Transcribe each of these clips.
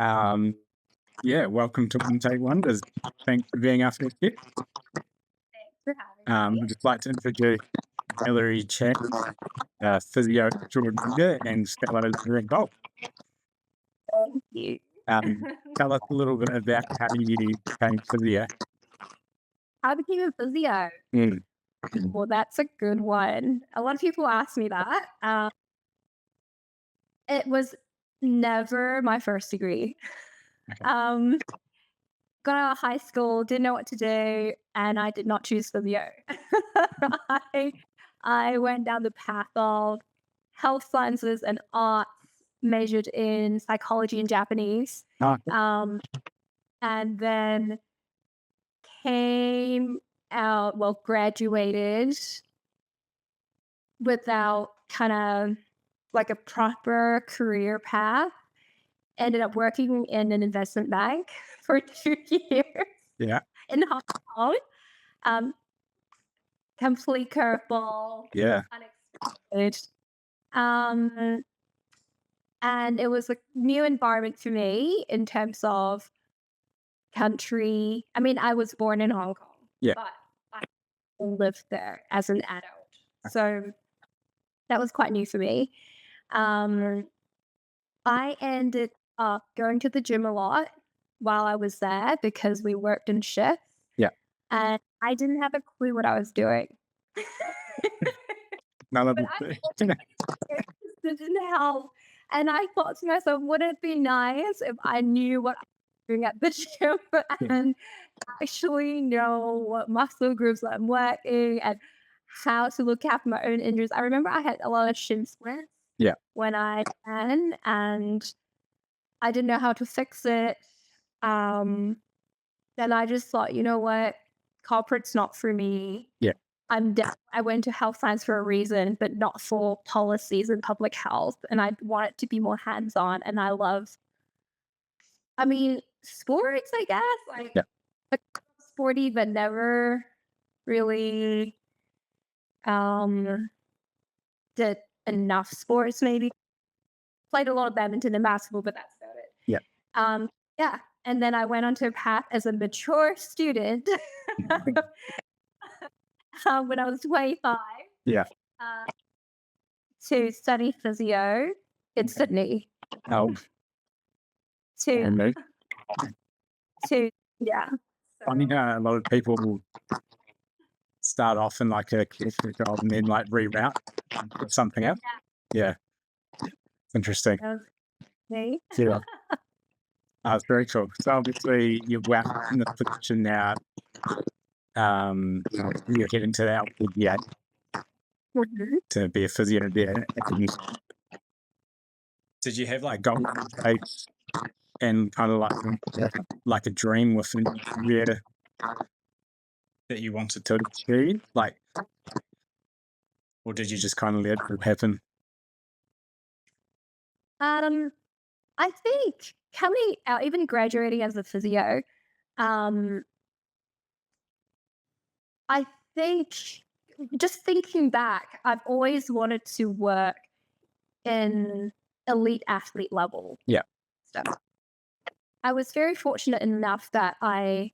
Um, yeah, welcome to One Take Wonders. Thanks for being our first guest. For having me. I'd just like to introduce Valerie Chan, physio extraordinaire and fellow in golf. Thank you. Tell us a little bit about how you became physio. I became a physio. Mm. Well, that's a good one. A lot of people ask me that. It was never my first degree. Okay. Got out of high school, didn't know what to do, and I did not choose physio. I, I went down the path of health sciences and arts, majored in psychology and Japanese. Ah, Um, and then came out, well, graduated without kind of like a proper career path. Ended up working in an investment bank for 2 years yeah, in Hong Kong. Um, complete curveball, yeah, unexpected. Um, and it was a new environment for me in terms of country. I mean, I was born in Hong Kong, yeah. but I lived there as an adult. So that was quite new for me. Um, I ended up going to the gym a lot while I was there because we worked in shifts Yeah. and I didn't have a clue what I was doing. None of But the it just didn't help. And I thought to myself, would it be nice if I knew what I was doing at the gym yeah, and actually know what muscle groups I'm working and how to look after my own injuries? I remember I had a lot of shin splints yeah, when I ran and I didn't know how to fix it. Um, then I just thought, you know what? Corporate's not for me. yeah, I went to health science for a reason, but not for policies and public health. And I want it to be more hands on. And I love, I mean, sports, I guess, yeah. like sporty, but never really um, did enough sports. Maybe played a lot of badminton and basketball, but that's about it. Yeah. Um, yeah. And then I went onto a path as a mature student when I was 25 Yeah. uh, to study physio in Sydney. Oh, To and me. to yeah. Funny So how a lot of people will start off in like a clinical job and then like reroute to something else. yeah, Yeah, interesting. that was me. Yeah. It's very cool. So obviously you're well in the position now. You're heading to the LPGA Mhm. to be a physio there. Did you have like goals and kind of like a dream within career that you wanted to achieve? Like, or did you just kind of let it happen? Um, I think coming out, even graduating as a physio, um, I think just thinking back, I've always wanted to work in elite athlete level Yeah. stuff. I was very fortunate enough that within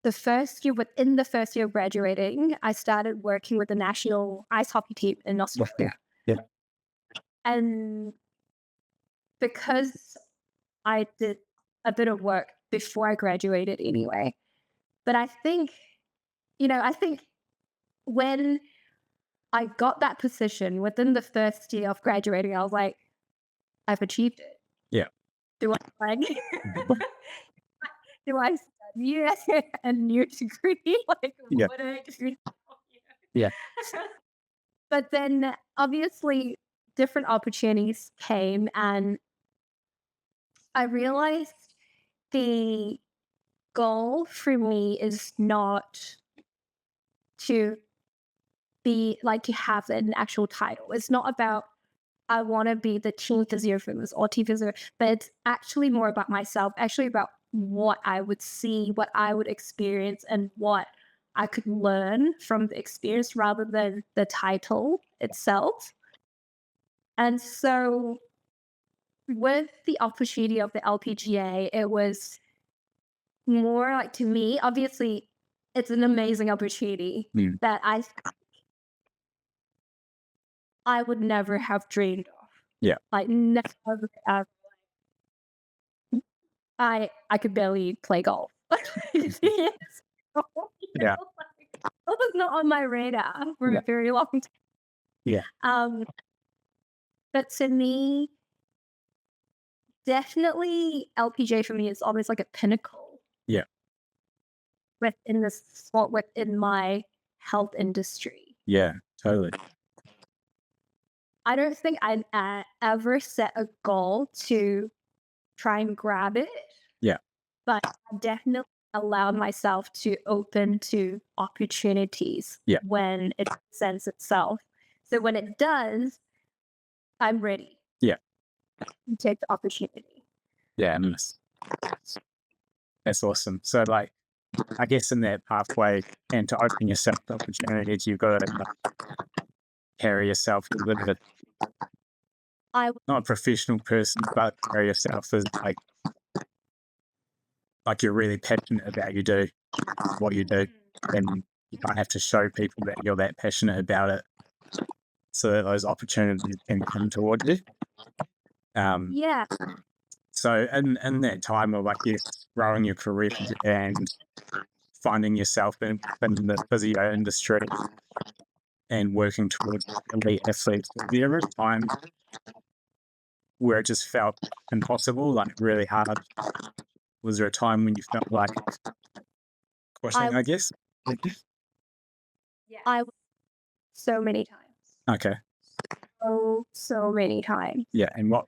the first year of graduating, I started working with the national ice hockey team in Australia. Yeah. And because I did a bit of work before I graduated anyway. But I think when I got that position within the first year of graduating, I was like, I've achieved it. Yeah. Do I like do I study a new degree? Like Yeah. what do I do? Yeah. But then obviously different opportunities came and I realized the goal for me is not to to have an actual title. It's not about I want to be the team physiotherapist or team physio, but it's actually more about myself, actually about what I would see, what I would experience, and what I could learn from the experience rather than the title itself. And so with the opportunity of the LPGA, it was more like, to me, obviously, it's an amazing opportunity Mm. that I would never have dreamed of. Yeah. Like, never ever. I could barely play golf. Yes. Yeah. Golf was not on my radar for Yeah. a very long time. Yeah. But to me, definitely LPGA for me is almost like a pinnacle Yeah. within this sport, within my health industry. Yeah. Totally. I don't think I'd ever set a goal to try and grab it, Yeah. but I definitely allowed myself to open to opportunities Yeah. when it presents itself. So when it does, I'm ready Yeah. to take the opportunity. Yeah. And that's awesome. So, like, I guess in that pathway and to open yourself to opportunities, you've got to carry yourself a little bit, I not a professional person, but carry yourself as like you're really passionate about what you do, and you don't have to show people that you're that passionate about it, so that those opportunities can come towards you. yeah, So in that time of, I guess, growing your career and finding yourself in the physio industry and working towards elite athletes, was there ever a time where it just felt impossible, like really hard? Was there a time when you felt like quitting, I guess? I so many times. Okay. So many times. Yeah. And what?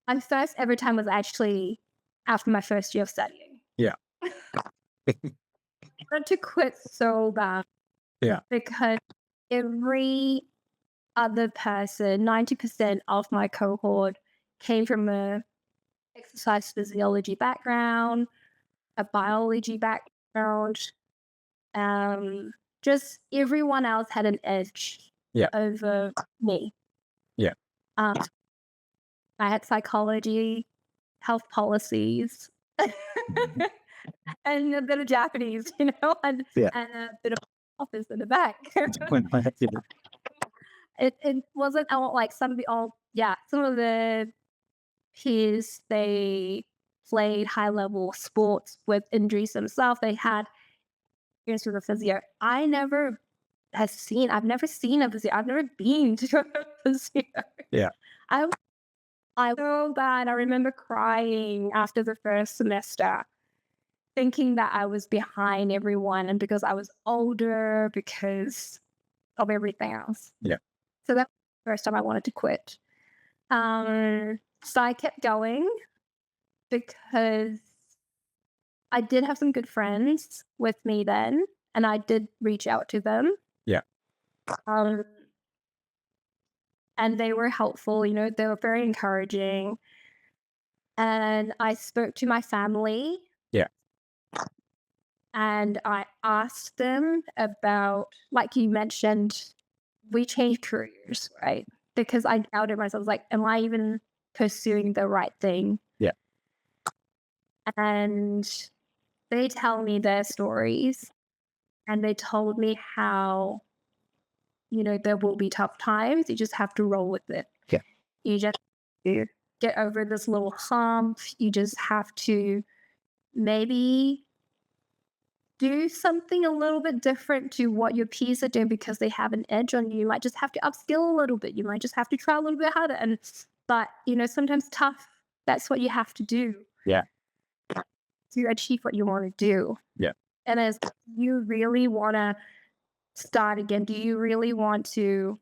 My first ever time was actually after my first year of studying. Yeah. I wanted to quit so bad. Yeah. Because every other person, 90% of my cohort, came from a exercise physiology background, a biology background. Just everyone else had an edge Yeah. over me. Yeah. I had psychology, health policies, and a bit of Japanese, and Yeah. a bit of office in the back. Yeah. It wasn't all like some of the peers, they played high level sports with injuries themselves. They had experience with a physio. I've never seen a physio. I've never been to a physio. Yeah. I was so bad. I remember crying after the first semester, thinking that I was behind everyone, and because I was older, because of everything else. Yeah. So that was the first time I wanted to quit. So I kept going because I did have some good friends with me then, and I did reach out to them. Yeah. And they were helpful, they were very encouraging. And I spoke to my family. Yeah. And I asked them about, like you mentioned, we changed careers, right? Because I doubted myself. I was like, am I even pursuing the right thing? Yeah. And they tell me their stories, and they told me how, there will be tough times. You just have to roll with it. Yeah. You just have to get over this little hump. You just have to maybe do something a little bit different to what your peers are doing because they have an edge on you. You might just have to upskill a little bit. You might just have to try a little bit harder. But sometimes tough, that's what you have to do. Yeah. To achieve what you want to do. Yeah. And as you really want to start again, do you really want to,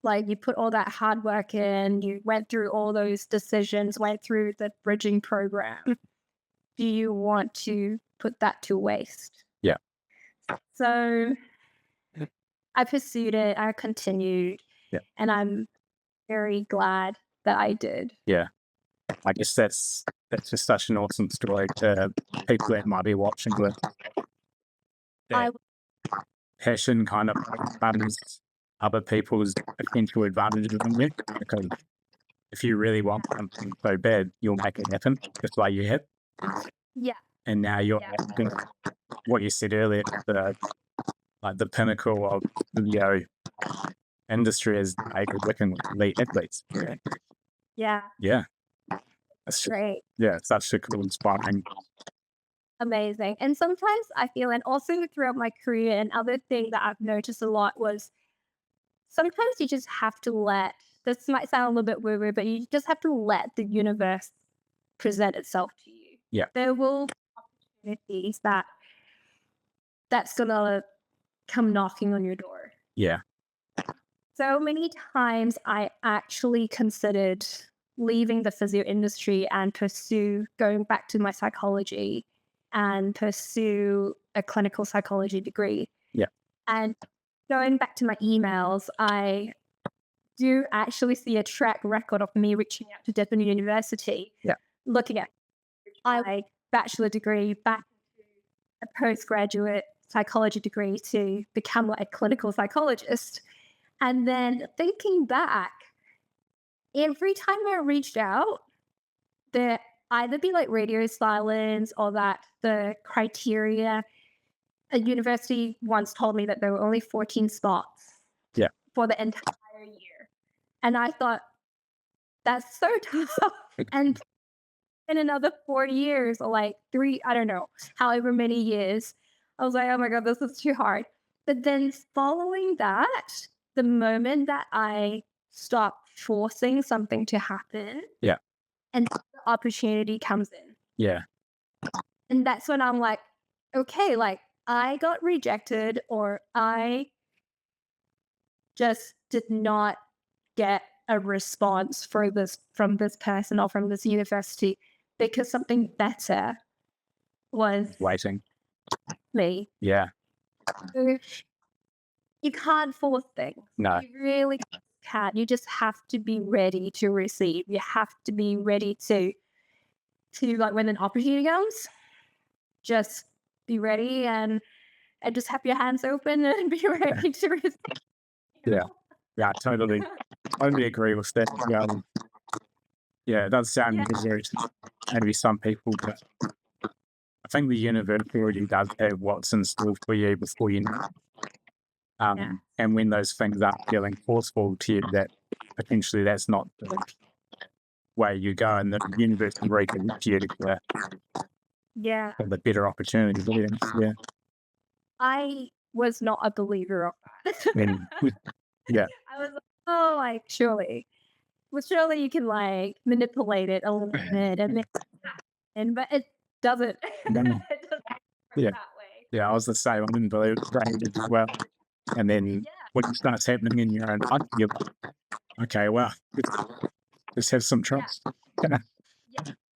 like, you put all that hard work in, you went through all those decisions, went through the bridging program. Do you want to put that to waste? Yeah. So I pursued it, I continued, and I'm very glad that I did. Yeah. I guess that's just such an awesome story to people that might be watching with that passion kind of runs other people's potential advantages on you, because if you really want something so bad, you'll make it happen, just like you have. Yeah. And now you're asking what you said earlier, the pinnacle of the industry is working with elite athletes. Yeah. Yeah, that's Great. yeah, it's such a cool, inspiring. Amazing. And sometimes I feel, and also throughout my career, another thing that I've noticed a lot was sometimes you just have to let, this might sound a little bit woo-woo, but you just have to let the universe present itself to you. Yeah. There will be opportunities that's gonna come knocking on your door. Yeah, So many times I actually considered leaving the physio industry and pursue going back to my psychology and pursue a clinical psychology degree. Yeah. And going back to my emails, I do actually see a track record of me reaching out to different university, Yeah. looking at my bachelor degree back into a postgraduate psychology degree to become like a clinical psychologist. And then thinking back, every time I reached out, there either be like radio silence or that the criteria, a university once told me that there were only 14 spots Yeah. for the entire year. And I thought, that's so tough. And in another 4 years or like 3, I don't know, however many years, I was like, oh my God, this is too hard. But then following that, the moment that I stopped forcing something to happen, Yeah. and the opportunity comes in. yeah, And that's when I'm like, okay, like I got rejected or I just did not get a response for this from this person or from this university because something better was waiting. me. Yeah, So you can't force things. no, You really can't. You just have to be ready to receive. You have to be ready to like when an opportunity comes, just be ready and just have your hands open and be ready to receive. Yeah. yeah, I totally agree with that. Yeah, it does sound Yeah. very maybe some people, but I think the universe already does have what's in store for you before you know. Yeah. And when those things are feeling forceful to you, that potentially that's not the way you go, and the universe is reaching to you Yeah. for the better opportunities. Yeah, I was not a believer of that. and yeah, I was like, oh, like, surely. Well, surely you can like manipulate it a little bit and make it happen, but it doesn't. No. It doesn't work Yeah. that way. yeah, I was the same. I didn't believe it as well. And then Yeah. when it starts happening in your own life, you're like, okay, well, just have some trust. Yeah.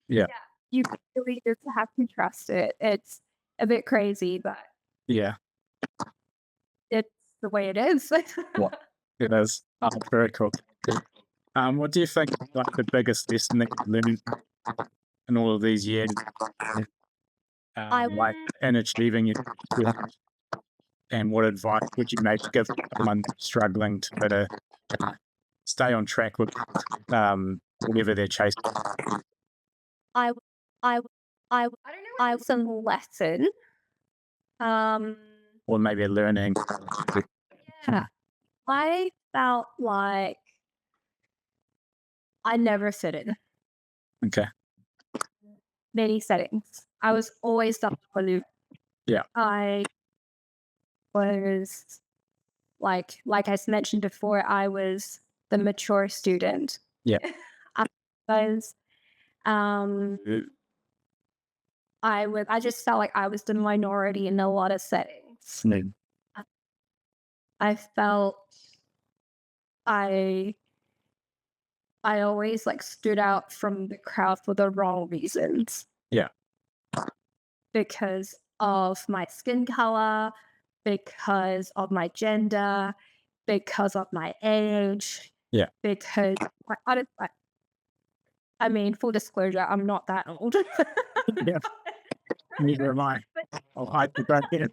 Yeah. You really just have to trust it. It's a bit crazy, but Yeah, it's the way it is. What? it is. Very cool. What do you think is like the biggest lesson that you've learned in all of these years, like in achieving your goals? And what advice would you maybe give someone struggling to stay on track with whatever they're chasing? I I I don't know. I was some lesson. Or maybe learning? Yeah. I felt like I never fit in Okay. many settings. I was always the aloof. Yeah. I was like I mentioned before, I was the mature student. Yeah. I was um I just felt like I was the minority in a lot of settings. Mm. I felt I I always like stood out from the crowd for the wrong reasons. Yeah. Because of my skin color, because of my gender, because of my age. Yeah. Because I mean, full disclosure, I'm not that old. Yeah. Neither am I. I'll hide the back in.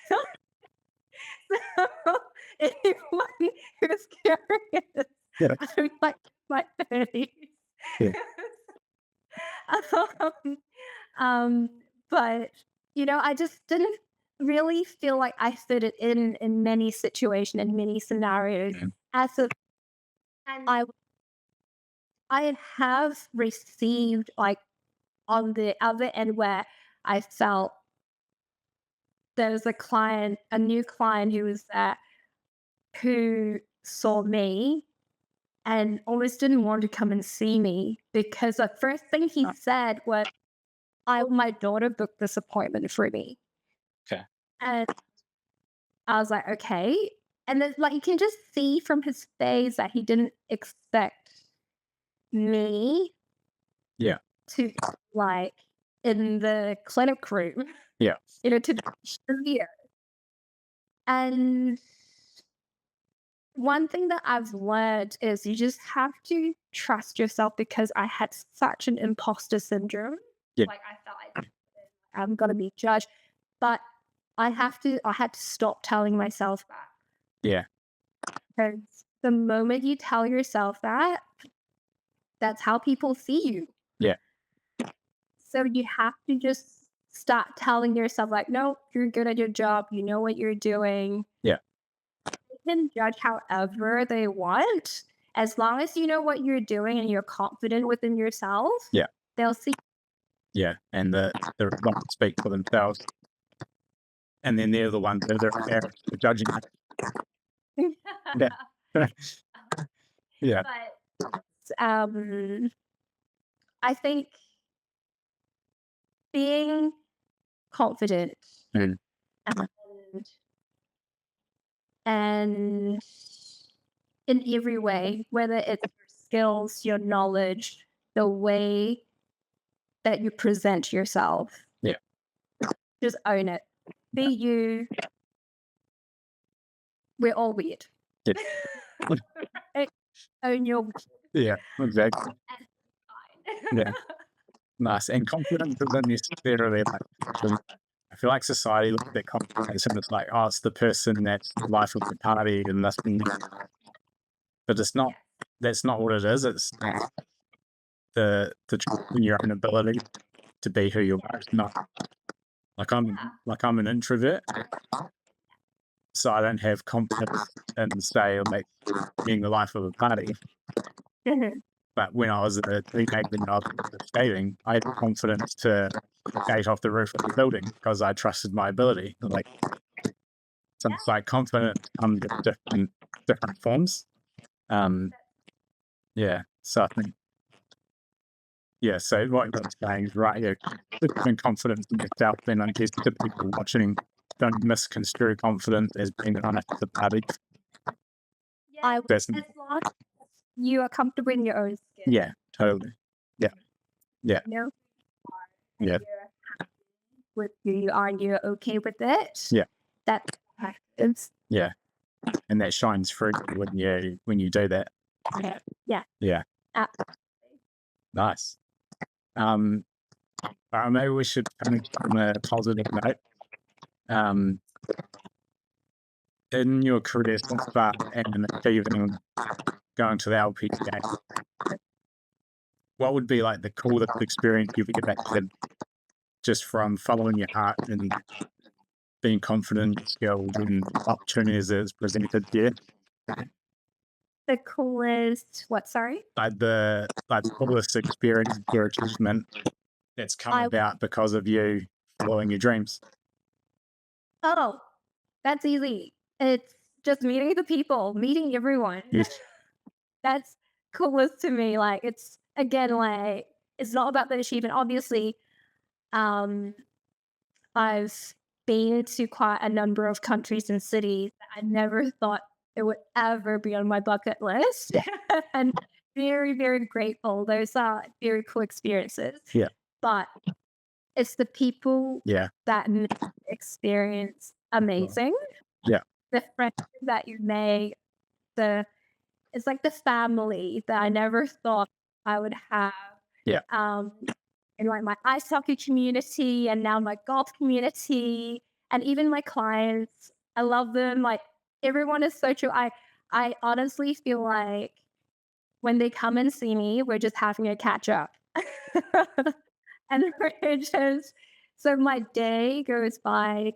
So anyone who's curious, Yeah. I'm like opportunities. Yeah. um, um, but I just didn't really feel like I fit it in many situations and many scenarios. Mhm. As a, and I have received like on the other end where I felt there was a new client who was there who saw me and almost didn't want to come and see me because the first thing he said was, my daughter booked this appointment for me. Okay. And I was like, okay. And then like you can just see from his face that he didn't expect me Yeah. to like in the clinic room, Yeah. to here. And one thing that I've learned is you just have to trust yourself because I had such an imposter syndrome. Yeah. Like I felt like I'm gonna be judged. But I had to stop telling myself that. Yeah. Because the moment you tell yourself that, that's how people see you. Yeah. So you have to just start telling yourself, like, no, you're good at your job. You know what you're doing. Yeah. They can judge however they want. As long as you know what you're doing and you're confident within yourself, Yeah. they'll see. Yeah. And the results speak for themselves. And then they're the ones that are embarrassed for judging it. Yeah. Yeah. But I think being confident Mm. and, and in every way, whether it's your skills, your knowledge, the way that you present yourself, Yeah. just own it. Be you. We're all weird. Yeah. Own your Yeah. Exactly. fine. Yeah. Nice. And confidence isn't necessarily like, I feel like society looks at confidence and it's like, oh, it's the person that's the life of the party and that's, but it's not, that's not what it is. It's the trust in your own ability to be who you are. It's not like I'm an introvert, so I don't have confidence in say like being the life of a party. But when I was a teenager and I was skating, I had confidence to skate off the roof of the building because I trusted my ability. Like, so it's like confidence comes in different forms. Yeah. So I think, yeah. So what you're saying is right. Yeah, having confidence in yourself, then I guess the people watching don't misconstrue confidence as being the honest the party. That's, As long as you are comfortable in your own skin. yeah, totally. Yeah. Yeah. You know, Yeah. you're happy with who you are and you're okay with it. Yeah. That's practice. Yeah. And that shines through when you do that. Yeah. Yeah. Absolutely. Nice. Maybe we should finish on a positive note. In your career so far and achieving going to the LPGA, what would be like the coolest experience you've ever had just from following your heart and being confident in your skills and opportunities that's presented there? The coolest, what, sorry? Like the coolest experience or achievement that's come about because of you following your dreams. Oh, that's easy. It's just meeting the people, meeting everyone. Yes. That's coolest to me. Like it's again like it's not about the achievement. Obviously, um, I've been to quite a number of countries and cities that I never thought it would ever be on my bucket list. And very, very grateful. Those are very cool experiences. Yeah. But it's the people Yeah. that make the experience amazing. Yeah. The friendship that you make, it's like the family that I never thought I would have. Yeah. In like my ice hockey community and now my golf community and even my clients. I love them. Like everyone is so true. I honestly feel like when they come and see me, we're just having a catch up. And we're just so my day goes by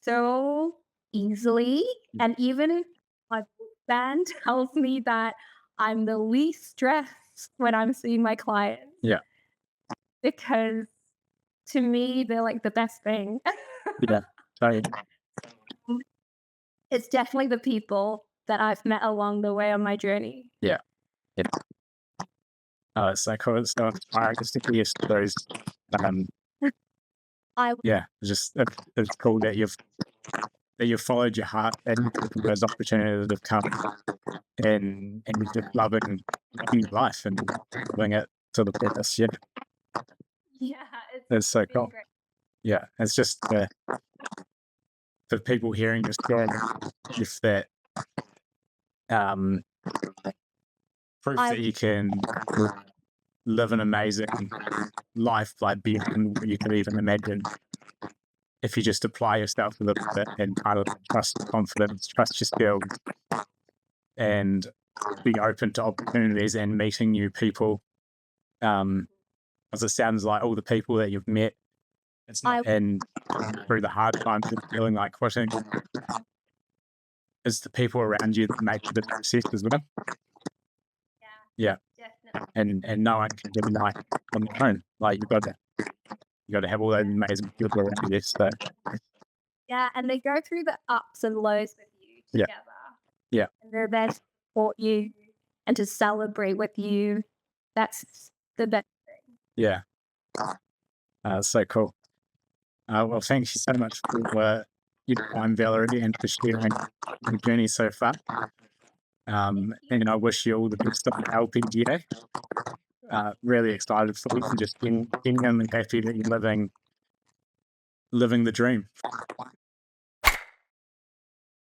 so easily, and even my band tells me that I'm the least stressed when I'm seeing my clients Yeah. because to me, they're like the best thing. Yeah. So, It's definitely the people that I've met along the way on my journey. yeah. Yeah. It's so cool. It's so inspiring just to hear stories. Um, I yeah, it's cool that you've followed your heart and those opportunities have come and you're just loving life and living it to the fullest. Yeah, Yeah, it's so been cool. great. Yeah, it's just for people hearing your story, if that um, proof I that you can live an amazing life like beyond what you could even imagine if you just apply yourself a little bit and kind of trust your confidence, trust your skills, and be open to opportunities and meeting new people. As it sounds like all the people that you've met, it's not and through the hard times of feeling like quitting, it's the people around you that make the success as well. Yeah, definitely. and no one can give you life on their own. Like you got to have all those amazing people around you. So Yeah, and they go through the ups and lows with you yeah, together. yeah, And they're there to support you and to celebrate with you. That's the best. yeah. So cool. Well, thank you so much for your time, Valerie, and for sharing your journey so far. And I wish you all the best on LPGA. Really excited for you and just genuinely happy that you're living the dream.